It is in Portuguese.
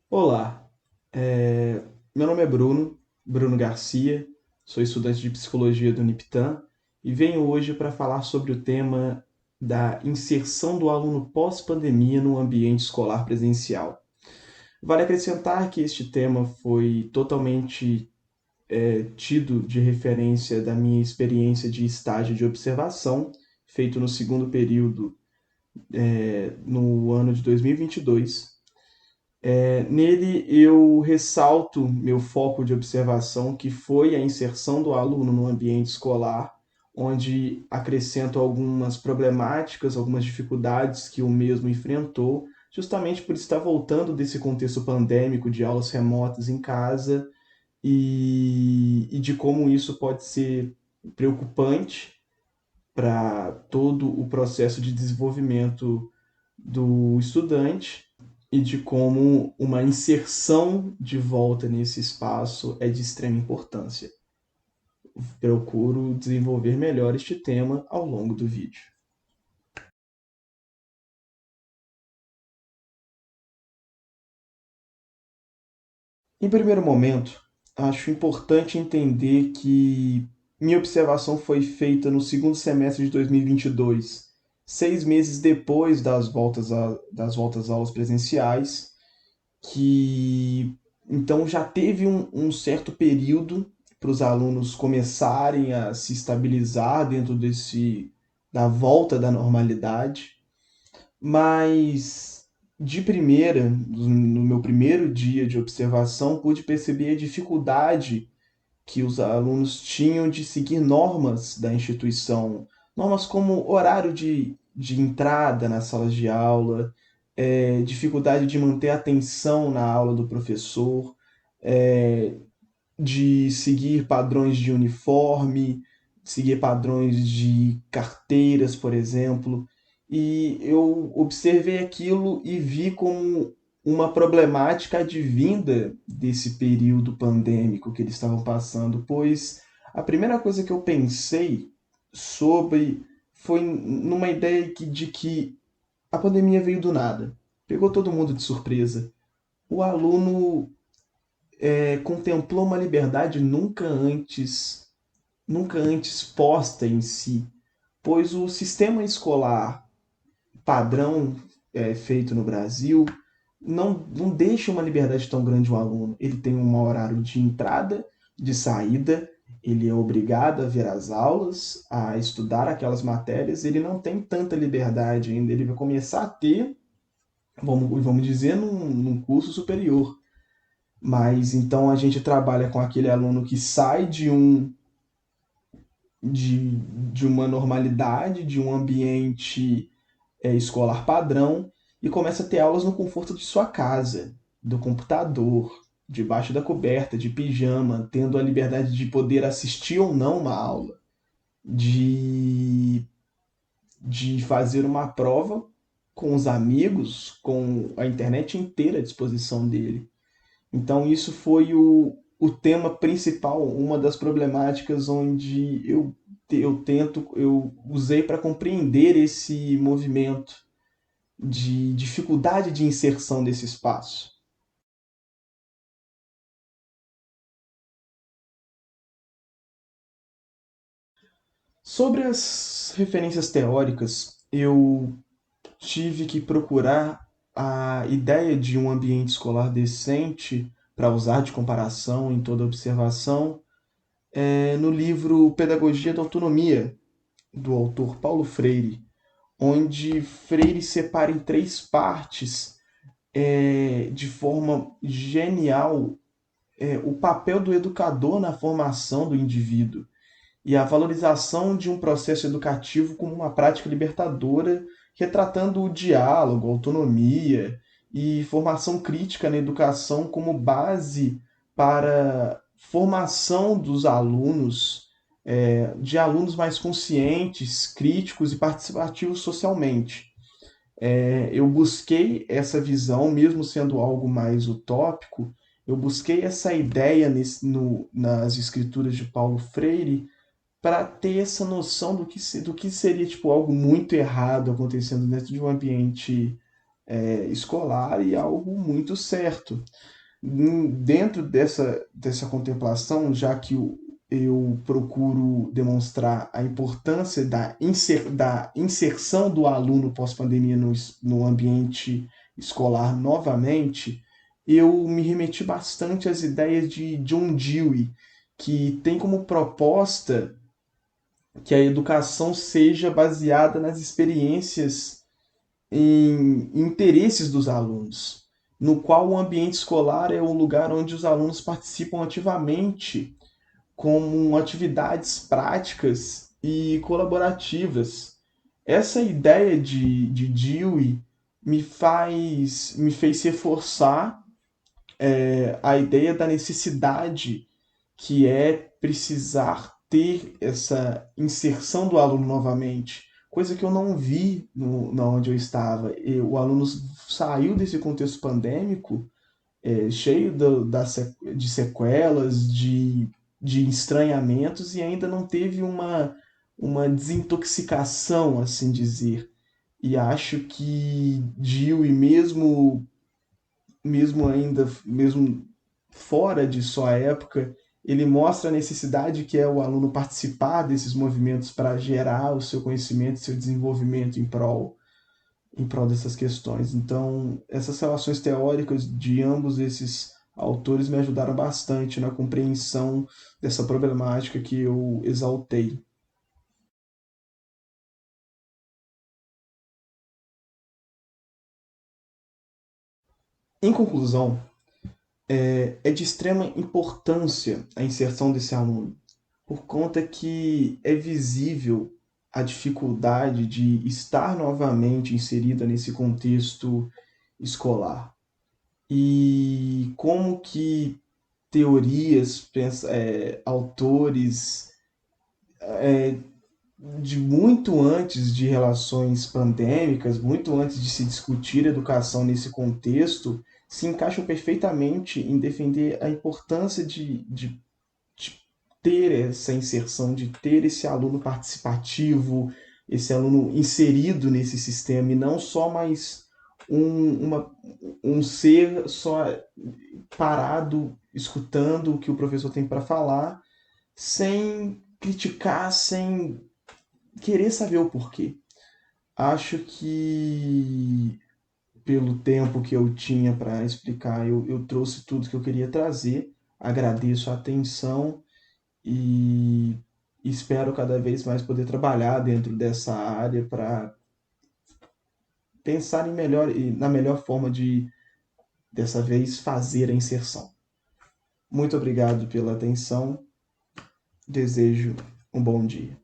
Olá, meu nome é Bruno Garcia, sou estudante de psicologia do Uniptan e venho hoje para falar sobre o tema da inserção do aluno pós-pandemia no ambiente escolar presencial. Vale acrescentar que este tema foi totalmente tido de referência da minha experiência de estágio de observação, feito no segundo período, no ano de 2022. Nele, eu ressalto meu foco de observação, que foi a inserção do aluno no ambiente escolar, onde acrescento algumas problemáticas, algumas dificuldades que o mesmo enfrentou, justamente por estar voltando desse contexto pandêmico de aulas remotas em casa e de como isso pode ser preocupante para todo o processo de desenvolvimento do estudante e de como uma inserção de volta nesse espaço é de extrema importância. Procuro desenvolver melhor este tema ao longo do vídeo. Em primeiro momento, acho importante entender que minha observação foi feita no segundo semestre de 2022, 6 meses depois das voltas às aulas presenciais, que então já teve um certo período para os alunos começarem a se estabilizar dentro da volta da normalidade, mas de primeira, no meu primeiro dia de observação, pude perceber a dificuldade que os alunos tinham de seguir normas da instituição, normas como horário de entrada nas salas de aula, dificuldade de manter a atenção na aula do professor, é, de seguir padrões de uniforme, seguir padrões de carteiras, por exemplo. E eu observei aquilo e vi como uma problemática advinda desse período pandêmico que eles estavam passando, pois a primeira coisa que eu pensei sobre foi numa ideia de que a pandemia veio do nada, pegou todo mundo de surpresa. O aluno contemplou uma liberdade nunca antes posta em si, pois o sistema escolar padrão feito no Brasil não deixa uma liberdade tão grande ao aluno. Ele tem um horário de entrada, de saída, ele é obrigado a ver as aulas, a estudar aquelas matérias, ele não tem tanta liberdade ainda, ele vai começar a ter, vamos dizer, num curso superior. Mas então a gente trabalha com aquele aluno que sai de uma normalidade, de um ambiente escolar padrão e começa a ter aulas no conforto de sua casa, do computador, debaixo da coberta, de pijama, tendo a liberdade de poder assistir ou não uma aula, de, de fazer uma prova com os amigos, com a internet inteira à disposição dele. Então isso foi o tema principal, uma das problemáticas onde eu usei para compreender esse movimento de dificuldade de inserção desse espaço. Sobre as referências teóricas, eu tive que procurar a ideia de um ambiente escolar decente para usar de comparação em toda observação no livro Pedagogia da Autonomia, do autor Paulo Freire, onde Freire separa em três partes de forma genial o papel do educador na formação do indivíduo e a valorização de um processo educativo como uma prática libertadora, retratando o diálogo, a autonomia e formação crítica na educação como base para formação dos alunos, de alunos mais conscientes, críticos e participativos socialmente. Eu busquei essa visão, mesmo sendo algo mais utópico, eu busquei essa ideia nas escrituras de Paulo Freire para ter essa noção do que seria tipo algo muito errado acontecendo dentro de um ambiente escolar e algo muito certo. Dentro dessa contemplação, já que eu procuro demonstrar a importância da inserção do aluno pós-pandemia no ambiente escolar novamente, eu me remeti bastante às ideias de John Dewey, que tem como proposta que a educação seja baseada nas experiências em interesses dos alunos, no qual o ambiente escolar é o lugar onde os alunos participam ativamente com atividades práticas e colaborativas. Essa ideia de Dewey me fez reforçar a ideia da necessidade que é precisar ter essa inserção do aluno novamente, coisa que eu não vi na onde eu estava. O aluno saiu desse contexto pandêmico cheio de sequelas, de estranhamentos e ainda não teve uma desintoxicação, assim dizer. E acho que Dewey, mesmo fora de sua época, ele mostra a necessidade que é o aluno participar desses movimentos para gerar o seu conhecimento, seu desenvolvimento em prol dessas questões. Então, essas relações teóricas de ambos esses autores me ajudaram bastante na compreensão dessa problemática que eu exaltei. Em conclusão, é de extrema importância a inserção desse aluno, por conta que é visível a dificuldade de estar novamente inserida nesse contexto escolar. E como que teorias, autores de muito antes de relações pandêmicas, muito antes de se discutir educação nesse contexto, se encaixam perfeitamente em defender a importância de ter essa inserção, de ter esse aluno participativo, esse aluno inserido nesse sistema e não só mais um ser só parado, escutando o que o professor tem para falar, sem criticar, sem querer saber o porquê. Acho que pelo tempo que eu tinha para explicar, eu trouxe tudo que eu queria trazer. Agradeço a atenção e espero cada vez mais poder trabalhar dentro dessa área para pensar na melhor forma de, dessa vez, fazer a inserção. Muito obrigado pela atenção. Desejo um bom dia.